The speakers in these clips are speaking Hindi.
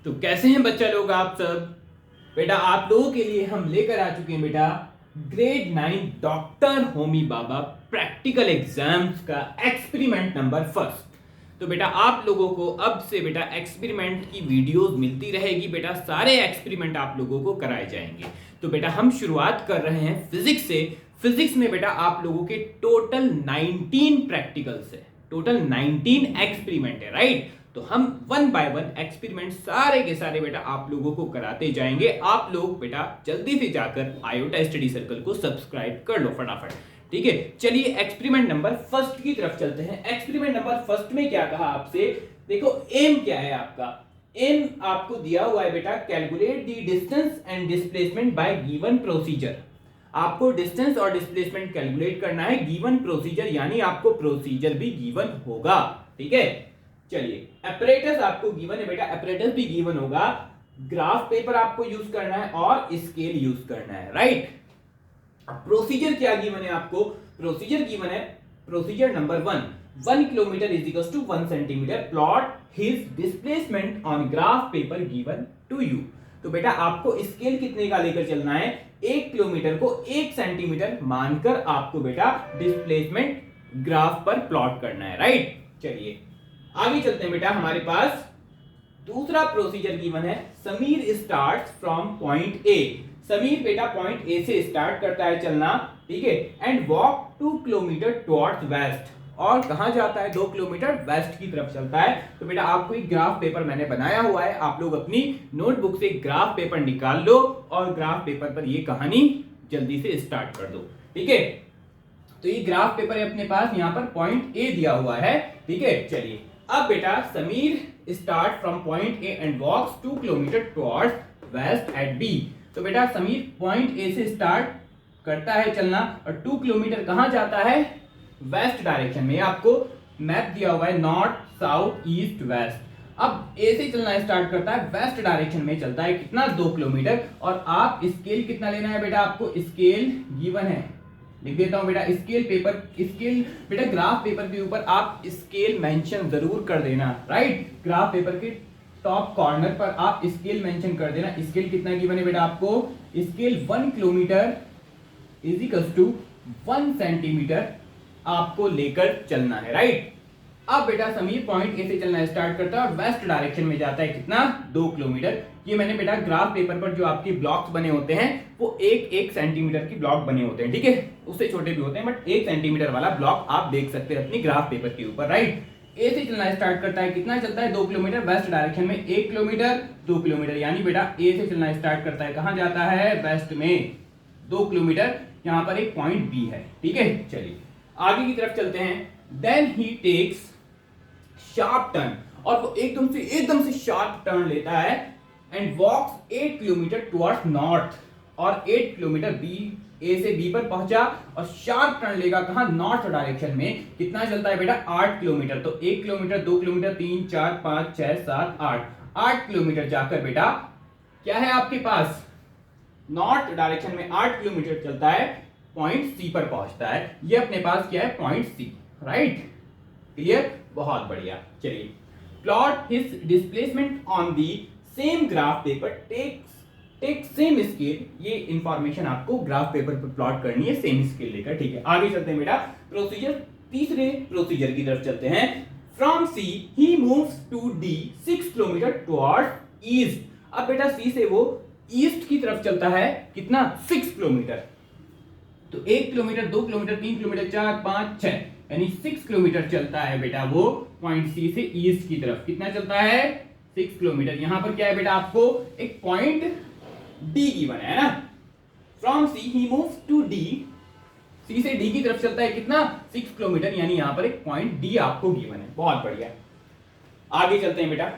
तो कैसे हैं बच्चा लोग आप सब। बेटा आप लोगों के लिए हम लेकर आ चुके हैं बेटा ग्रेड 9 डॉक्टर होमी बाबा प्रैक्टिकल एग्जाम्स का एक्सपेरिमेंट नंबर फर्स्ट। तो बेटा आप लोगों को अब से बेटा एक्सपेरिमेंट की वीडियोस मिलती रहेगी। बेटा सारे एक्सपेरिमेंट आप लोगों को कराए जाएंगे। तो बेटा हम शुरुआत कर रहे हैं फिजिक्स से। फिजिक्स में बेटा आप लोगों के टोटल 19 प्रैक्टिकल्स है, टोटल 19 एक्सपेरिमेंट है, राइट। तो हम वन बाय वन एक्सपेरिमेंट सारे के सारे बेटा आप लोगों को कराते जाएंगे। आप लोग बेटा जल्दी से जाकर आयोटा स्टडी सर्कल को सब्सक्राइब कर लो फटाफट, ठीक है। चलिए एक्सपेरिमेंट नंबर फर्स्ट की तरफ चलते हैं। एक्सपेरिमेंट नंबर फर्स्ट में क्या कहा आपसे, देखो एम क्या है आपका। एम आपको दिया हुआ है बेटा, calculate the distance and displacement bye given procedure. आपको डिस्टेंस और डिस्प्लेसमेंट कैलकुलेट करना है गिवन प्रोसीजर, यानी आपको प्रोसीजर भी गिवन होगा, ठीक है। चलिए एपरेटस आपको गिवन है बेटा, एपरेटस भी गिवन होगा, ग्राफ पेपर आपको यूज करना है और स्केल यूज करना है, राइट। प्रोसीजर क्या गिवन है आपको, प्रोसीजर गिवन है, procedure number 1 kilometre is equal to 1 centimetre, plot his displacement on graph paper given to you. तो बेटा आपको स्केल कितने का लेकर चलना है, 1 किलोमीटर को 1 सेंटीमीटर मानकर आपको बेटा डिस्प्लेसमेंट ग्राफ पर प्लॉट करना है, राइट। चलिए आगे चलते हैं बेटा, हमारे पास दूसरा प्रोसीजर गिवन है, समीर स्टार्ट्स फ्रॉम पॉइंट ए। समीर बेटा पॉइंट ए से स्टार्ट करता है चलना, ठीक है, and walk 2 kilometres towards waste, और कहां जाता है 2 किलोमीटर वेस्ट की तरफ चलता है। तो बेटा आपको एक ग्राफ पेपर मैंने बनाया हुआ है, आप लोग अपनी नोटबुक से ग्राफ पेपर निकाल लो और ग्राफ पेपर पर ये कहानी जल्दी से स्टार्ट कर दो, ठीक है। तो ये ग्राफ पेपर है अपने पास, यहां पर पॉइंट ए दिया हुआ है, ठीक है। चलिए अब बेटा Sameer start from point A and walks 2 kilometres towards west at B. तो बेटा समीर पॉइंट ए से स्टार्ट करता है चलना और 2 किलोमीटर कहां जाता है, वेस्ट डायरेक्शन में। आपको मैप दिया हुआ है नॉर्थ साउथ ईस्ट वेस्ट। अब ए से चलना स्टार्ट करता है, वेस्ट डायरेक्शन में चलता है, कितना 2 किलोमीटर। और आप स्केल कितना लेना है बेटा, आपको स्केल गिवन है, लिख देता हूं बेटा, स्केल पेपर, स्केल बेटा ग्राफ पेपर के ऊपर आप स्केल मेंशन जरूर कर देना, राइट। ग्राफ पेपर के टॉप कॉर्नर पर आप स्केल मेंशन कर देना। स्केल कितना गिवन है बेटा आपको, scale 1 kilometre is equal to 1 centimetre आपको लेकर चलना है, राइट। अब बेटा समीर पॉइंट ए से चलना स्टार्ट करता है और वेस्ट डायरेक्शन में जाता है, कितना 2 किलोमीटर। ये मैंने बेटा ग्राफ पेपर पर जो आपके ब्लॉक्स बने होते हैं वो 1-1 सेंटीमीटर की ब्लॉक बने होते हैं, ठीक है, उससे छोटे भी होते हैं, बट 1 सेंटीमीटर वाला ब्लॉक आप देख सकते हैं अपनी ग्राफ पेपर के ऊपर, राइट। ए से चलना स्टार्ट करता है, कितना चलता है 2 किलोमीटर, वेस्ट डायरेक्शन में 1 किलोमीटर 2 किलोमीटर, यानी बेटा ए से चलना स्टार्ट करता है, कहां जाता है, वेस्ट में 2 किलोमीटर। यहां पर एक पॉइंट बी है, ठीक है। चलिए आगे की तरफ चलते हैं। Then he takes sharp turn, और वो एकदम से शार्प टर्न लेता है and walks 8 kilometre towards north, और 8 किलोमीटर बी, ए से बी पर पहुंचा और शार्प टर्न लेगा कहां, नॉर्थ डायरेक्शन में। कितना चलता है बेटा, 8 किलोमीटर। तो 1 किलोमीटर 2 किलोमीटर 3 4 5 6 7 8 किलोमीटर जाकर बेटा क्या है आपके पास, नॉर्थ डायरेक्शन में 8 किलोमीटर चलता है, पॉइंट सी पर पहुंचता है। ये अपने पास क्या है, पॉइंट सी, राइट, क्लियर, बहुत बढ़िया। चलिए plot his displacement on the same graph paper, take same scale. ये इंफॉर्मेशन आपको ग्राफ पेपर पर प्लॉट करनी है सेम स्केल लेकर, ठीक है। आगे चलते हैं बेटा प्रोसीजर, तीसरे प्रोसीजर की तरफ चलते हैं। From C he moves to D 6 kilometre towards east. अब बेटा सी से वो ईस्ट की तरफ चलता है, कितना 6 किलोमीटर। तो 1 किलोमीटर 2 किलोमीटर 3 किलोमीटर 4 5 6, यानी 6 किलोमीटर चलता है बेटा वो पॉइंट सी से ईस्ट की तरफ। कितना चलता है, 6 किलोमीटर। यहां पर क्या है बेटा, आपको एक पॉइंट डी गिवन है ना। From C he moves to D, C से डी की तरफ चलता है, कितना 6 किलोमीटर, यानी यहां पर एक पॉइंट डी आपको गिवन है, बहुत बढ़िया। आगे चलते हैं बेटा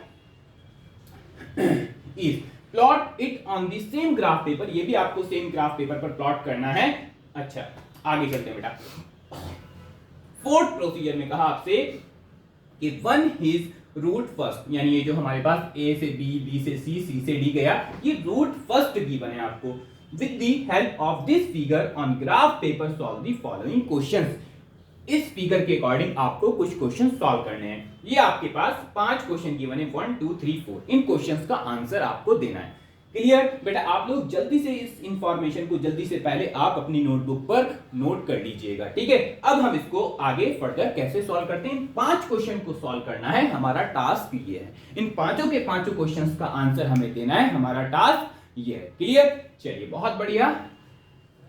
east, plot it on the same graph paper. ये भी आपको सेम ग्राफ पेपर पर प्लॉट करना है। अच्छा आगे चलते हैं बेटा, फोर्थ प्रोसीजर में कहा आपसे कि वन हिज रूट फर्स्ट, यानी ये जो हमारे पास ए से बी, बी से सी से डी गया, ये रूट फर्स्ट गिवन है आपको। With the help of this figure on graph paper solve the following questions. इस फिगर के अकॉर्डिंग आपको कुछ क्वेश्चन सॉल्व करने हैं। ये आपके पास 5 क्वेश्चन गिवन है, 1 2 3 4। इन क्वेश्चंस का आंसर आपको देना है। क्लियर बेटा? आप लोग जल्दी से इस इंफॉर्मेशन को जल्दी से पहले आप अपनी नोटबुक पर नोट कर लीजिएगा, ठीक है? अब हम इसको आगे फर्दर कैसे सॉल्व करते हैं। इन 5 क्वेश्चन को सॉल्व करना है, हमारा टास्क ये है। इन पांचों के पांचों क्वेश्चंस का आंसर हमें देना है, हमारा टास्क ये है। क्लियर? चलिए बहुत बढ़िया,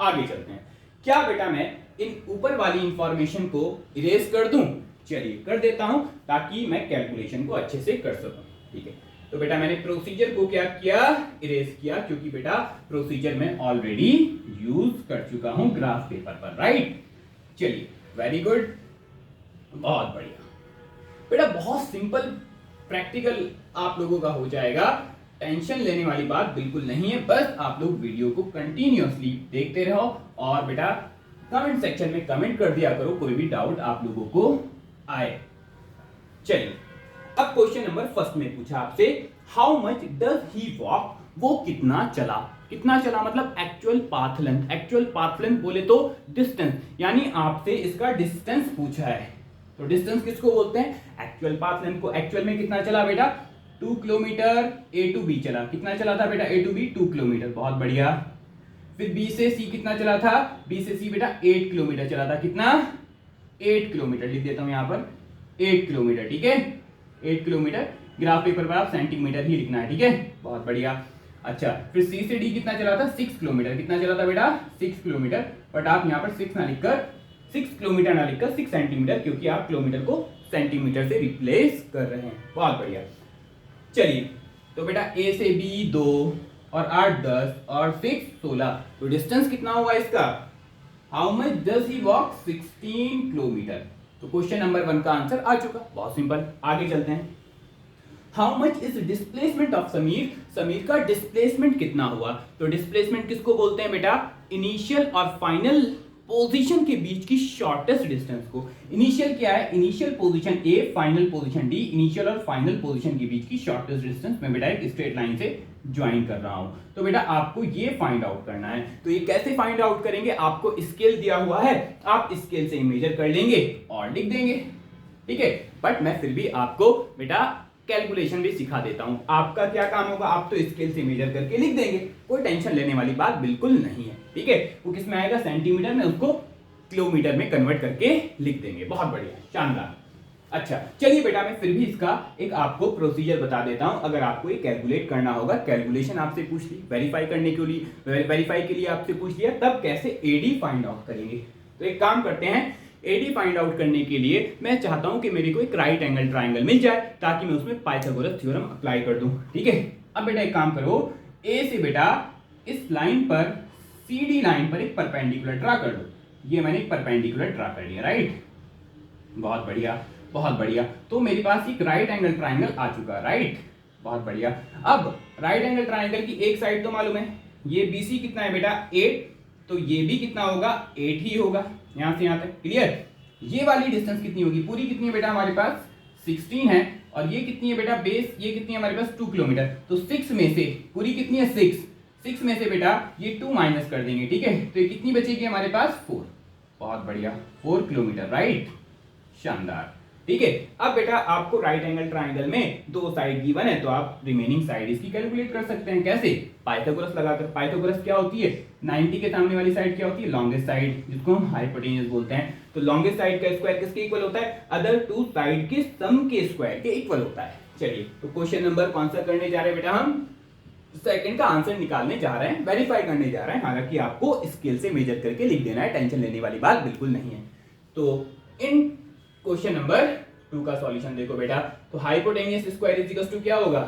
आगे चलते हैं। क्या बेटा मैं इन ऊपर वाली इंफॉर्मेशन को इरेज कर दूं? चलिए कर देता हूं, ताकि मैं कैलकुलेशन को अच्छे से कर सकूं। ठीक है, तो बेटा मैंने प्रोसीजर को क्या किया? इरेज किया, क्योंकि बेटा प्रोसीजर मैं ऑलरेडी यूज कर चुका हूं ग्राफ पेपर पर, राइट? चलिए वेरी गुड, बहुत बढ़िया बेटा, बहुत सिंपल प्रैक्टिकल आप लोगों का हो जाएगा। टेंशन लेने वाली बात बिल्कुल नहीं है, बस आप लोग वीडियो को कंटिन्यूअसली देखते रहो और बेटा कमेंट सेक्शन में कमेंट कर दिया करो कोई भी डाउट आप लोगों को आए। चलिए अब क्वेश्चन नंबर फर्स्ट में पूछा आपसे, how much does he walk? वो कितना चला? कितना चला मतलब actual path length. Actual path length बोले तो डिस्टेंस, यानी आपसे इसका डिस्टेंस पूछा है। तो डिस्टेंस किसको बोलते हैं? एक्चुअल पाथ लेंथ को। एक्चुअल में कितना चला बेटा? 2 किलोमीटर ए टू बी चला। कितना चला था बेटा? ए टू बी 2 किलोमीटर, बहुत बढ़िया। फिर बी से सी कितना चला था? बी से सी बेटा 8 किलोमीटर चला था। कितना? 8 किलोमीटर, लिख देता हूं यहां पर 8 किलोमीटर, ठीक है? 8 किलोमीटर। ग्राफ पेपर पर आप सेंटीमीटर ही लिखना है, ठीक है? बहुत बढ़िया। अच्छा, फिर सी से डी कितना चला था? 6 किलोमीटर। कितना चला था बेटा? 6 किलोमीटर। बट आप यहाँ पर 6 ना लिखकर 6 किलोमीटर ना लिखकर 6 सेंटीमीटर, क्योंकि आप किलोमीटर को सेंटीमीटर से रिप्लेस कर रहे हैं। बहुत बढ़िया। चलिए तो बेटा ए से बी 2 और 8 10 और 6 16, तो डिस्टेंस कितना हुआ इसका? How much does he walk? 16 kilometre. तो क्वेश्चन नंबर 1 का आंसर आ चुका, बहुत सिंपल। आगे चलते हैं। How much is displacement of Sameer? Sameer का डिस्प्लेसमेंट कितना हुआ? तो डिस्प्लेसमेंट किसको बोलते हैं बेटा? इनिशियल और फाइनल पोजीशन के बीच की शॉर्टेस्ट डिस्टेंस को। इनिशियल क्या है? Initial position A, final position D. Initial और फाइनल पोजीशन के बीच की शॉर्टेस्ट डिस्टेंस मैं बेटा एक स्ट्रेट लाइन से ज्वाइन कर रहा हूं। तो बेटा आपको ये फाइंड आउट करना है। तो ये कैसे फाइंड आउट करेंगे? आपको स्केल दिया हुआ है, आप स्केल से मेजर कर लेंगे और लिख देंगे, ठीक है? बट मैं फिर भी आपको बेटा कैलकुलेशन भी सिखा देता हूं। आपका क्या काम होगा? आप तो स्केल से मेजर करके लिख देंगे, कोई टेंशन लेने वाली बात बिल्कुल नहीं है, ठीक है? वो किस में आएगा? सेंटीमीटर में, उसको किलोमीटर में कन्वर्ट करके लिख देंगे। बहुत बढ़िया, शानदार। अच्छा चलिए बेटा मैं फिर भी इसका एक आपको प्रोसीजर बता देता हूं। अगर आपको ये कैलकुलेट करना होगा, कैलकुलेशन आपसे पूछ ली, वेरीफाई करने के लिए, वेरीफाई के लिए आपसे पूछ लिया, तब कैसे एडी फाइंड आउट करेंगे। तो एक काम करते हैं, एडी फाइंड आउट करने के लिए मैं चाहता हूं कि मेरे को एक राइट एंगल ट्राइंगल मिल जाए, ताकि मैं उसमें पाइथागोरस थ्योरम अप्लाई कर दूं, ठीक है? अब बेटा एक काम करो, ए से बेटा इस लाइन पर, सीडी लाइन पर एक परपेंडिकुलर ड्रा कर दो। ये मैंने एक परपेंडिकुलर ड्रा कर लिया, राइट? बहुत बढ़िया, बहुत बढ़िया। तो मेरे पास एक राइट एंगल ट्राइंगल आ चुका है, राइट? बहुत बढ़िया। अब राइट एंगल ट्राइंगल की एक साइड तो मालूम है, ये बीसी कितना है बेटा? 8, तो ये भी कितना होगा? 8 ही होगा, यहां से यहां तक। क्लियर? ये वाली डिस्टेंस कितनी होगी? पूरी कितनी है बेटा हमारे पास? 16 है। और ये कितनी है बेटा? बेस ये कितनी है हमारे पास? 2 किलोमीटर। तो 6 में से पूरी कितनी है? 6 में से बेटा ये 2 माइनस कर देंगे, ठीक है? तो ये कितनी बचेगी हमारे पास? 4। बहुत बढ़िया, 4 किलोमीटर, राइट? शानदार, ठीक है? अब बेटा आपको राइट एंगल ट्राइंगल में 2 साइड गिवन है, तो आप रिमेनिंग साइड इसकी कैलकुलेट कर सकते हैं। कैसे? पाइथागोरस लगाकर। पाइथागोरस क्या होती है? 90 के सामने वाली साइड क्या होती है? लॉन्गेस्ट साइड, जिसको हम हाइपोटेन्यूस बोलते हैं। तो लॉन्गेस्ट साइड का स्क्वायर किसके इक्वल होता है? अदर 2 साइड के सम के स्क्वायर के इक्वल होता है। चलिए तो क्वेश्चन नंबर कौन सा करने जा रहे हैं बेटा? हम सेकंड का आंसर निकालने जा रहे हैं, वेरीफाई करने जा रहे हैं। हालांकि आपको स्केल से मेजर करके लिख देना है, टेंशन लेने वाली बात बिल्कुल नहीं है। तो इन क्वेश्चन नंबर 2 का सॉल्यूशन देखो बेटा। तो hypotenuse square is equal to क्या होगा?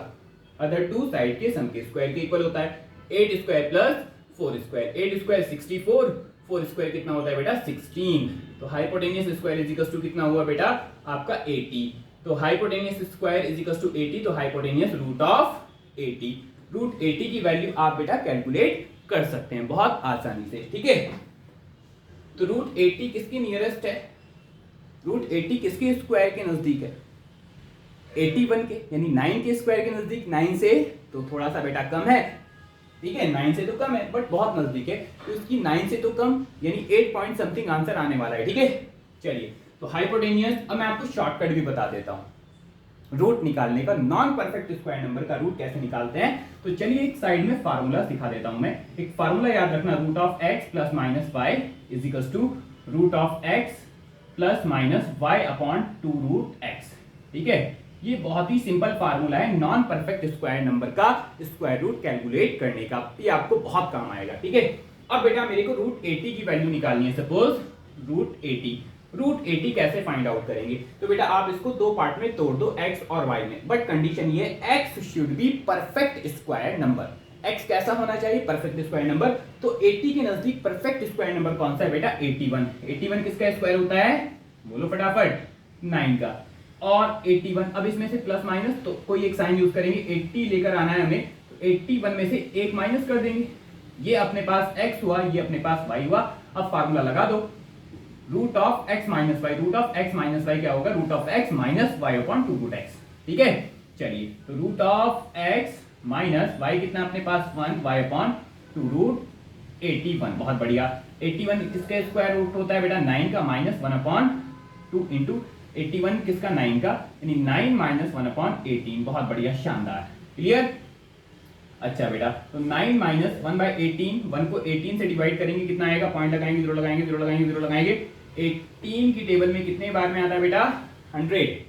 अदर 2 साइड के सम के स्क्वायर के इक्वल होता है। 8 square plus 4 square, 8 square 64, 4 square कितना होता है बेटा? 16। तो hypotenuse square is equal to कितना हुआ बेटा? आपका 80। तो hypotenuse square is equal to 80, तो हाइपोटेन्यूस रूट ऑफ 80। रूट 80 की वैल्यू आप बेटा कैलकुलेट कर सकते हैं बहुत आसानी से, ठीक है? तो रूट 80 किसकी नियरेस्ट है? रूट 80 किसके स्क्वायर के नजदीक है? 81 के, यानी 9 के स्क्वायर के नजदीक। 9 से तो थोड़ा सा बेटा कम है, ठीक है? 9 से तो कम है बट बहुत नजदीक है, तो इसकी 9 से तो कम, यानी 8 पॉइंट समथिंग आंसर आने वाला है, ठीक है? चलिए तो हाइपोटेनियस, अब मैं आपको शॉर्टकट भी बता देता हूं रूट निकालने का, नॉन परफेक्ट स्क्वायर नंबर का रूट कैसे निकालते हैं। तो चलिए एक साइड में फार्मूला दिखा देता हूं मैं। एक फार्मूला याद रखना, root of X plus minus Y is equal to root of X plus minus Y upon two root X. ठीक है, ये बहुत ही सिंपल फार्मूला है नॉन परफेक्ट स्क्वायर नंबर का स्क्वायर रूट कैलकुलेट करने का, ये आपको बहुत काम आएगा। ठीक है, अब बेटा मेरे को रूट 80 की वैल्यू निकालनी है। सपोज रूट 80 कैसे फाइंड आउट करेंगे। तो बेटा आप इसको दो पार्ट में तोड़ दो, x और y में, बट कंडीशन ये x should be perfect square number. x कैसा होना चाहिए, परफेक्ट स्क्वायर नंबर। तो 80 के नजदीक परफेक्ट स्क्वायर नंबर कौन सा है बेटा, 81। 81 किसका स्क्वायर होता है, बोलो फटाफट, 9 का। और 81, अब इसमें से प्लस माइनस तो कोई एक साइन यूज करेंगे, 80 लेकर आना है हमें, तो 81 में से एक माइनस कर देंगे। ये अपने पास x हुआ, ये अपने पास y हुआ। अब फार्मूला लगा दो, root of x minus Y, root of x minus Y क्या होगा, root of x minus Y upon two root x। ठीक है, चलिए तो root of x minus Y कितना अपने पास 1 y अपॉन टू रूट 81। बहुत बढ़िया, 81 किसका स्क्वायर रूट होता है बेटा, 9 का, माइनस 1 अपॉन 2 इंटू 81 किसका, 9 का, यानी 9 माइनस 1 अपॉन 18। बहुत बढ़िया, शानदार, क्लियर। अच्छा बेटा, तो 9 माइनस 1 बाई 18, 1 को 18 से डिवाइड करेंगे, कितना आएगा, पॉइंट लगाएंगे, जीरो लगाएंगे, जीरो लगाएंगे, जीरो लगाएंगे। 18 की टेबल में कितने बार में आता है बेटा, 100।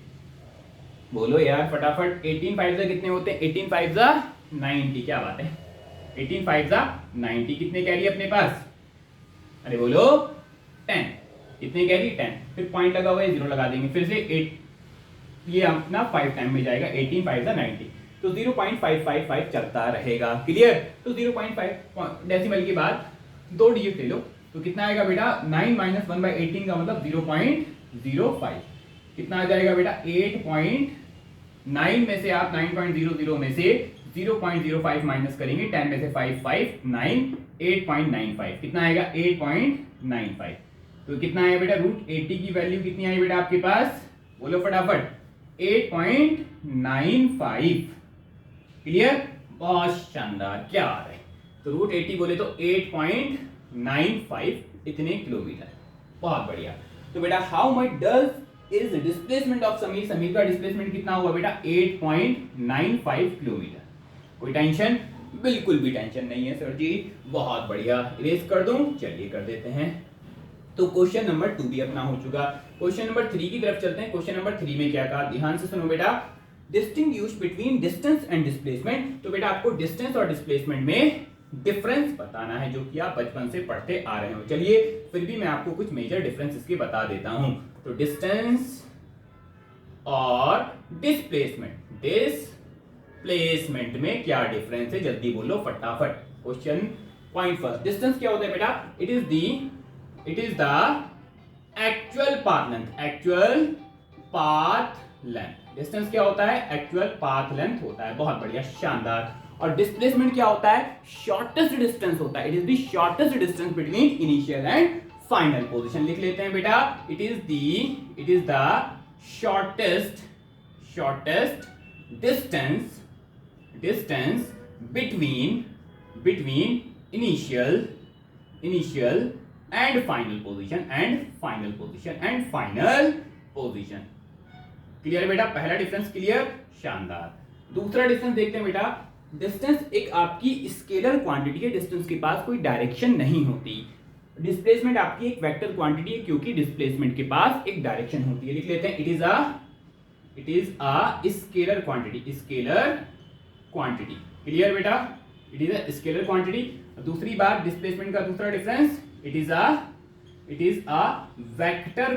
बोलो यार फटाफट, 18 5 कितने होते हैं, 18 5 90, क्या बात है, 18 5 90। कितने कैरी अपने पास, अरे बोलो 10, कितने कैरी 10, फिर पॉइंट लगा हुआ है, जीरो लगा देंगे, फिर से 8, ये अपना 5 टाइम में जाएगा, 18 5 90, तो 0.555 चलता रहेगा, क्लियर। तो 0.5 डेसिमल के बाद दो डिजिट ले लो, तो कितना आएगा बेटा, 9 माइनस 1 बाई 18 का मतलब 0.05, कितना आ जाएगा बेटा, 8.9 में से आप 9.00 में से 0.05 माइनस करेंगे, 10 में से 5 5 9, 8.95, कितना आएगा, 8.95। तो कितना आया बेटा, रूट 80 की वैल्यू कितनी आई बेटा आपके पास, बोलो फटाफट, 8.95, क्लियर, बहुत शानदार, क्या आ रहा है। तो रूट 80 बोले तो 8.95 इतने किलोमीटर, बहुत बढ़िया। तो बेटा how much does is displacement of Sameer, Sameer का डिस्प्लेसमेंट कितना हुआ बेटा, 8.95 किलोमीटर। कोई टेंशन, बिल्कुल भी टेंशन नहीं है सर जी, बहुत बढ़िया। इरेज कर दूं, चलिए कर देते हैं। तो क्वेश्चन नंबर 2 भी अपना हो चुका। क्वेश्चन नंबर 3 की तरफ चलते हैं। क्वेश्चन नंबर 3 में क्या कहा, ध्यान से सुनो बेटा, distinguish between distance and displacement. तो बेटा आपको डिस्टेंस और डिस्प्लेसमेंट में डिफरेंस बताना है, जो कि आप बचपन से पढ़ते आ रहे हो। चलिए फिर भी मैं आपको कुछ मेजर डिफरेंस इसके बता देता हूं। तो डिस्टेंस और डिस्प्लेसमेंट में क्या डिफरेंस है, जल्दी बोलो फटाफट। क्वेश्चन पॉइंट फर्स्ट, डिस्टेंस क्या होता है बेटा, it is the actual path length. Distance क्या होता है, एक्चुअल पाथ लेंथ होता है, बहुत बढ़िया, शानदार। और डिस्प्लेसमेंट क्या होता है, शॉर्टेस्ट डिस्टेंस होता है, it is the shortest distance between initial and final position. लिख लेते हैं बेटा, it is the shortest distance between initial and final position. Clear बेटा, पहला डिफरेंस क्लियर, शानदार। दूसरा डिफरेंस देखते हैं बेटा, डिस्टेंस एक आपकी स्केलर क्वांटिटी है, डिस्टेंस के पास कोई डायरेक्शन नहीं होती। डिस्प्लेसमेंट आपकी एक वेक्टर क्वांटिटी है, क्योंकि डिस्प्लेसमेंट के पास एक डायरेक्शन होती है। लिख लेते हैं, it is a scalar quantity. Clear बेटा, it is a scalar quantity. दूसरी बात, डिस्प्लेसमेंट का दूसरा difference, it is a vector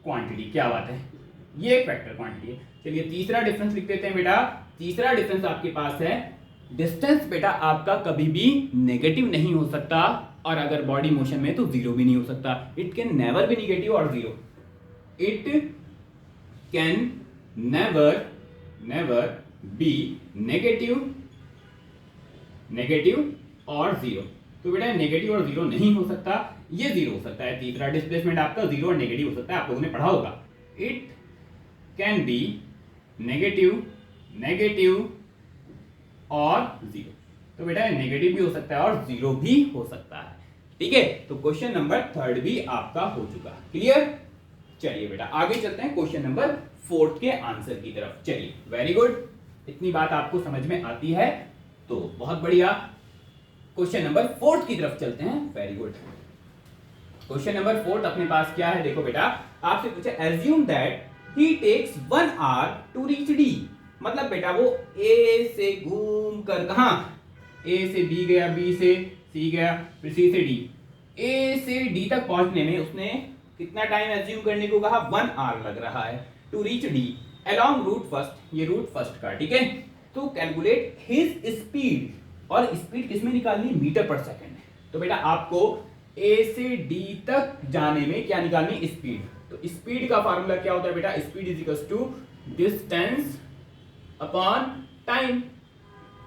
quantity. क्या बात है, ये एक वेक्टर क्वांटिटी है। चलिए तीसरा डिफरेंस लिख देते हैं बेटा। तीसरा डिफरेंस आपके पास है, डिस्टेंस बेटा आपका कभी भी नेगेटिव नहीं हो सकता, और अगर बॉडी मोशन में तो जीरो भी नहीं हो सकता। It can never be negative और zero, it can never be negative और जीरो। तो बेटा नेगेटिव और जीरो नहीं हो सकता, ये जीरो हो सकता है। तीसरा डिस्प्लेसमेंट आपका जीरो और नेगेटिव हो सकता है, आप लोगों ने पढ़ा होगा। इट कैन बी नेगेटिव और जीरो। तो बेटा नेगेटिव भी हो सकता है और जीरो भी हो सकता है। ठीक है, तो क्वेश्चन नंबर 3 भी आपका हो चुका। क्लियर? चलिए बेटा आगे चलते हैं क्वेश्चन नंबर 4 के आंसर की तरफ। चलिए, वेरी गुड, इतनी बात आपको समझ में आती है तो बहुत बढ़िया। क्वेश्चन नंबर 4 की तरफ चलते हैं। Very good. क्वेश्चन नंबर 4 अपने पास क्या है, देखो बेटा, आपसे पूछा assume that he takes 1 hour to reach D. मतलब बेटा वो ए से घूम कर कहां, ए से बी गया, बी से सी गया, फिर सी से डी। ए से डी तक पहुंचने में उसने कितना टाइम एज्यूम करने को कहा, 1 आवर लग रहा है। To reach D along route first, ये रूट फर्स्ट का, ठीक है। तो कैलकुलेट हिज स्पीड, और स्पीड किसमें निकालनी, मीटर पर सेकंड। तो बेटा आपको ए से डी तक जाने में क्या निकालनी, स्पीड। तो स्पीड का फार्मूला क्या होता है बेटा, speed is equal to distance upon time.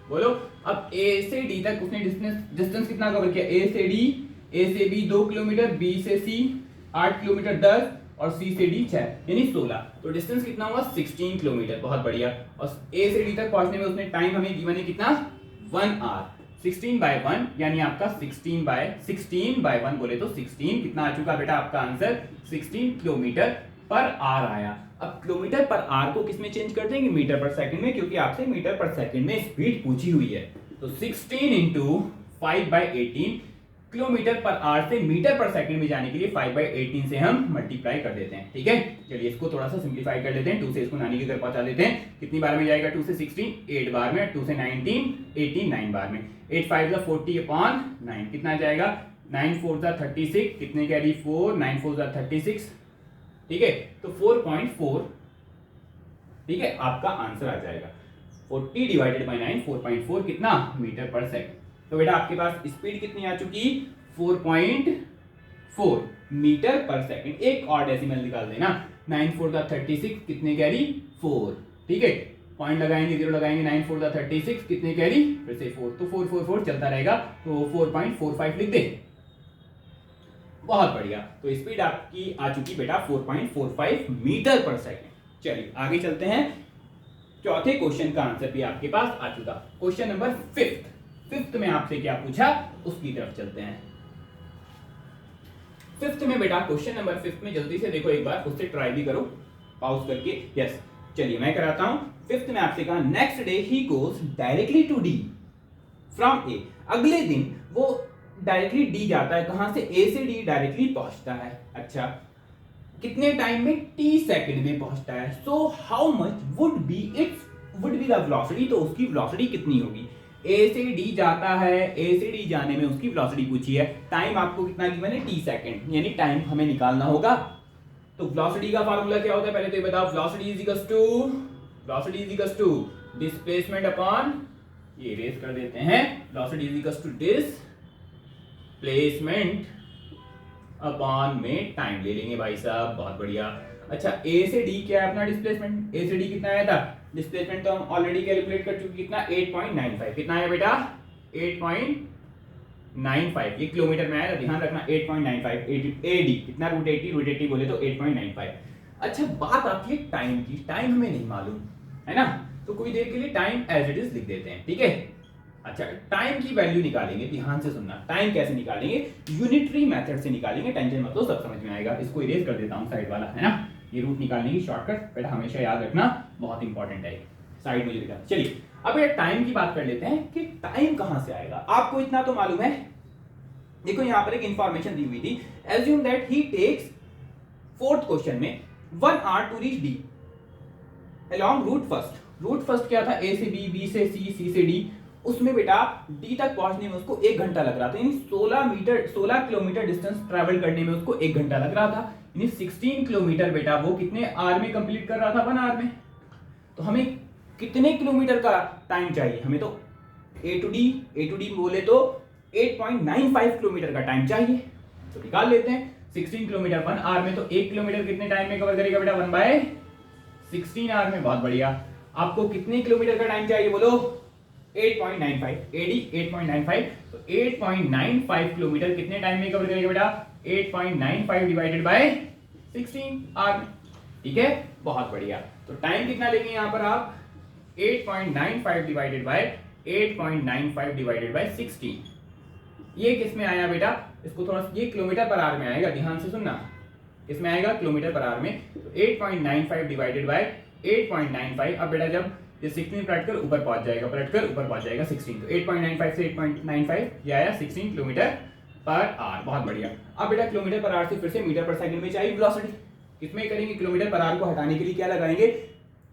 बोलो, अब ए से डी तक उसने डिस्टेंस कितना कवर किया, ए से डी, ए से बी 2 किलोमीटर, बी से सी 8 किलोमीटर 10, और सी से डी 6 यानी 16। तो डिस्टेंस कितना हुआ, 16 किलोमीटर। बहुत बढ़िया। और ए से डी तक पहुंचने में उसने टाइम हमें गिवन है कितना, 1 आवर। 16/1 यानी आपका 16/1 बोले तो 16 कितना आ चुका बेटा आपका आंसर, 16 किलोमीटर पर आवर आया। अब किलोमीटर पर आवर को किसमें चेंज कर देंगे, मीटर पर सेकंड में, क्योंकि आपसे मीटर पर सेकंड में स्पीड पूछी हुई है। तो 16 इंटू 5/18 किलोमीटर पर आवर से मीटर पर सेकंड में जाने के लिए 5/18 से हम मल्टीप्लाई कर देते हैं। ठीक है, चलिए इसको थोड़ा सा सिंप्लीफाई कर लेते हैं। 2 से इसको नानी के घर पहुंचा देते हैं। कितनी बार में जाएगा, 2 से 16 8 बार में, 2 से 19 18 9 बार में। 8 5 40/9 कितना जाएगा, 9 4 36, कितने कैरी 4, 9 4 36, ठीक है। तो 4.4, ठीक है, आपका आंसर आ जाएगा। 40 डिवाइडेड बाय 9 4.4 कितना, मीटर पर सेकंड। तो बेटा आपके पास स्पीड कितनी आ चुकी, 4.4 मीटर पर सेकंड। एक और डेसिमल निकाल देना, 9 4 36, कितने कैरी 4, ठीक है। पॉइंट लगाएंगे, 0 लगाएंगे, 9 4 36, कितने कैरी, फिर से 4, तो 4 4 4 चलता रहेगा, तो 4.45 लिख दे। बहुत बढ़िया। तो स्पीड आपकी आ चुकी बेटा 4.45 मीटर पर सेकंड। चलिए आगे चलते हैं, चौथे क्वेश्चन का आंसर भी आपके पास आ चुका। क्वेश्चन नंबर 5 में आपसे क्या पूछा, उसकी तरफ चलते हैं। 5 में बेटा, क्वेश्चन नंबर 5 में जल्दी से देखो एक बार, उससे ट्राई भी करो पॉज करके। यस, चलिए मैं कराता हूं। 5 में आपसे कहा next day he goes directly to D from A. अगले दिन वो डायरेक्टली डी जाता है, कहां से, ए से डी डायरेक्टली पहुंचता है। अच्छा, कितने टाइम में, टी सेकंड में पहुंचता है। So how much would be the velocity, तो उसकी वेलोसिटी कितनी होगी। ए से डी जाता है, ए से डी जाने में उसकी वेलोसिटी पूछी है। टाइम आपको कितना गिवन है, टी सेकंड, यानी टाइम हमें निकालना होगा। तो वेलोसिटी का फार्मूला क्या होता है, पहले तो ये बताओ। Velocity is equals to displacement upon, ये इरेज कर देते हैं, velocity is equals to displacement upon में टाइम ले लेंगे भाई साहब। बहुत बढ़िया। अच्छा, ए से डी क्या है अपना डिस्प्लेसमेंट, ए से डी कितना आया था, डिस्प्लेसमेंट तो हम ऑलरेडी कैलकुलेट कर चुके, कितना 8.95, कितना आया बेटा 8.95, ये किलोमीटर में आया था, ध्यान रखना 8.95। एडी कितना, √80 बोले तो 8.95। अच्छा, बात आती है टाइम की। टाइम हमें नहीं मालूम है ना, तो कोई देर के लिए टाइम एज इट इज लिख देते हैं, ठीक है। अच्छा, टाइम की वैल्यू निकालेंगे, ध्यान से सुनना। टाइम कैसे निकालेंगे, यूनिटरी मेथड से निकालेंगे। टेंशन मत लो, सब समझ में आएगा। इसको इरेज कर देता हूं साइड वाला, है ना। ये रूट निकालने की शॉर्टकट बेटा हमेशा याद रखना, बहुत इंपॉर्टेंट है। साइड में लिखा। चलिए अब ये टाइम की बात कर लेते हैं कि टाइम कहां से आएगा। आपको इतना तो मालूम है, देखो यहां पर एक इंफॉर्मेशन दी हुई थी। Assume that he takes, 4th question में, 1 hour to reach D along route first. Route first क्या था, ए से बी, बी से सी, सी से डी। उसमें बेटा डी तक पहुंचने में उसको 1 घंटा लग रहा था, यानी 16 किलोमीटर डिस्टेंस ट्रैवल करने में उसको 1 घंटा लग रहा था। यानी 16 किलोमीटर बेटा वो कितने आवर में कंप्लीट कर रहा था, 1 आवर में। तो हमें कितने किलोमीटर का टाइम चाहिए, हमें तो ए टू डी बोले तो 8.95 किलोमीटर का टाइम चाहिए। तो निकाल लेते हैं, 16 किलोमीटर 1 आवर में, तो 1 किलोमीटर कितने टाइम में कवर करेगा बेटा, 1/16 आवर में। बहुत बढ़िया। आपको कितने किलोमीटर का टाइम चाहिए बोलो, 8.95, एडी 8.95, तो 8.95 किलोमीटर कितने टाइम में कवर करेगा बेटा, 8.95 डिवाइडेड बाय 16 आवर, ठीक है। बहुत बढ़िया। तो टाइम कितना लेंगे यहां पर आप, 8.95 डिवाइडेड बाय 16। ये किस में आया बेटा, इसको थोड़ा ये किलोमीटर पर आवर में आएगा, ध्यान से सुनना, इसमें आएगा किलोमीटर पर आवर में। तो 8.95 डिवाइडेड बाय 8.95। अब बेटा जब ये 16 पलटकर ऊपर पहुंच जाएगा, पलटकर ऊपर पहुंच जाएगा 16, तो 8.95 से 8.95 ये आया 16 किलोमीटर पर आवर। बहुत बढ़िया। अब बेटा किलोमीटर पर आवर से फिर से मीटर पर सेकंड में चाहिए वेलोसिटी, किसमें करेंगे, किलोमीटर पर आवर को हटाने के लिए क्या लगाएंगे,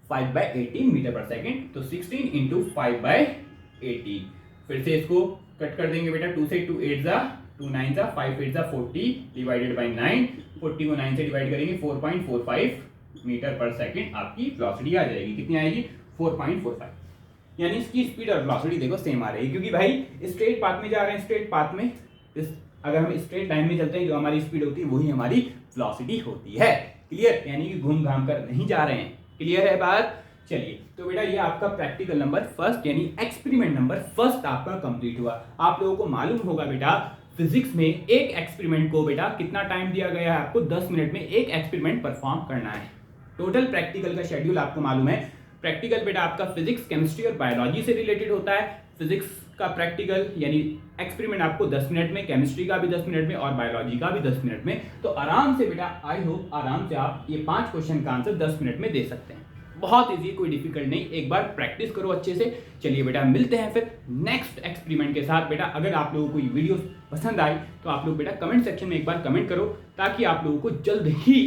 5/80 मीटर पर सेकंड। तो 16 इंटू 5/80, फिर से इसको कट कर देंगे बेटा, 2 से 2 8 जा 2 9 जा 5 8 जा 40 डिवाइडेड बाय 9, 40 को 9 से डिवाइड करेंगे 4.45 मीटर पर सेकंड आपकी वेलोसिटी आ जाएगी। कितनी आएगी, 4.45। यानी इसकी स्पीड और वेलोसिटी देखो सेम आ रही है, क्योंकि भाई स्ट्रेट पाथ में जा रहे हैं, स्ट्रेट पाथ में अगर हम स्ट्रेट लाइन में चलते हैं, जो हमारी स्पीड होती है वही हमारी वेलोसिटी होती है। क्लियर, यानी कि घूम घाम कर नहीं जा रहे हैं। क्लियर है बात। चलिए, तो बेटा ये आपका प्रैक्टिकल नंबर फर्स्ट यानी एक्सपेरिमेंट नंबर फर्स्ट आपका कंप्लीट हुआ। आप लोगों को मालूम होगा बेटा, फिजिक्स में एक एक्सपेरिमेंट को बेटा कितना टाइम दिया गया है आपको, 10 मिनट में एक एक्सपेरिमेंट परफॉर्म करना है। टोटल प्रैक्टिकल का शेड्यूल आपको मालूम है। प्रैक्टिकल बेटा आपका फिजिक्स, केमिस्ट्री और बायोलॉजी से रिलेटेड होता है। फिजिक्स का प्रैक्टिकल यानी एक्सपेरिमेंट आपको 10 मिनट में, केमिस्ट्री का भी 10 मिनट में और बायोलॉजी का भी 10 मिनट में। तो आराम से बेटा, आई होप आराम से आप ये 5 क्वेश्चन का आंसर 10 मिनट में दे सकते हैं। बहुत इजी, कोई डिफिकल्ट नहीं, एक बार प्रैक्टिस करो अच्छे से। चलिए बेटा, मिलते हैं फिर नेक्स्ट एक्सपेरिमेंट के साथ। बेटा अगर आप लोगों को ये वीडियो पसंद आई तो आप लोग बेटा कमेंट सेक्शन में एक बार कमेंट करो, ताकि आप लोगों को जल्द ही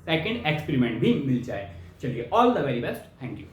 सेकंड एक्सपेरिमेंट भी मिल जाए। चलिए, all the very best, thank you.